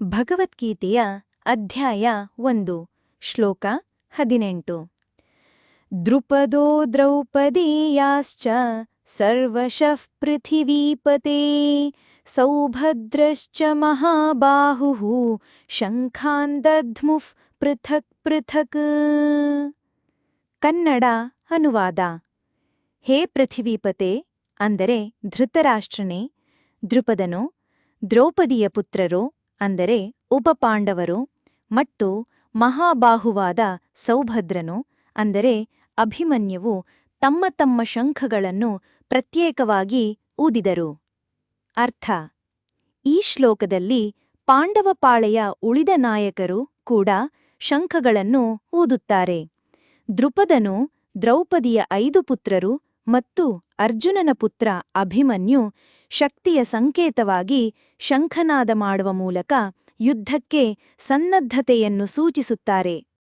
ಭಗವದ್ಗೀತೆಯ ಅಧ್ಯಾಯ 1 ಶ್ಲೋಕ 18 ದ್ರುಪದೋ ದ್ರೌಪದೀಯಾಶ್ಚ ಸರ್ವಶಃ ಪೃಥಿವೀಪತೆ ಸೌಭದ್ರಶ್ಚ ಮಹಾಬಾಹುಃ ಶಂಖಾನ್ ದಧ್ಮುಃ ಪೃಥಕ್ ಪೃಥಕ್. ಕನ್ನಡ ಅನುವಾದ. ಹೇ ಪೃಥಿವೀಪತೆ, ಅಂದರೆ ಧೃತರಾಷ್ಟ್ರನೇ, ದ್ರುಪದನು, ದ್ರೌಪದಿಯ ಪುತ್ರರು ಅಂದರೆ ಉಪಪಾಂಡವರು ಮತ್ತು ಮಹಾಬಾಹುವಾದ ಸೌಭದ್ರನು ಅಂದರೆ ಅಭಿಮನ್ಯುವು ತಮ್ಮ ತಮ್ಮ ಶಂಖಗಳನ್ನು ಪ್ರತ್ಯೇಕವಾಗಿ ಊದಿದರು. ಅರ್ಥ: ಈ ಶ್ಲೋಕದಲ್ಲಿ ಪಾಂಡವಪಾಳೆಯ ಉಳಿದ ನಾಯಕರು ಕೂಡ ಶಂಖಗಳನ್ನು ಊದುತ್ತಾರೆ. ದ್ರುಪದನು, ದ್ರೌಪದಿಯ 5 ಪುತ್ರರು ಮತ್ತು ಅರ್ಜುನನ ಪುತ್ರ ಅಭಿಮನ್ಯು ಶಕ್ತಿಯ ಸಂಕೇತವಾಗಿ ಶಂಖನಾದ ಮಾಡುವ ಮೂಲಕ ಯುದ್ಧಕ್ಕೆ ಸನ್ನದ್ಧತೆಯನ್ನು ಸೂಚಿಸುತ್ತಾರೆ.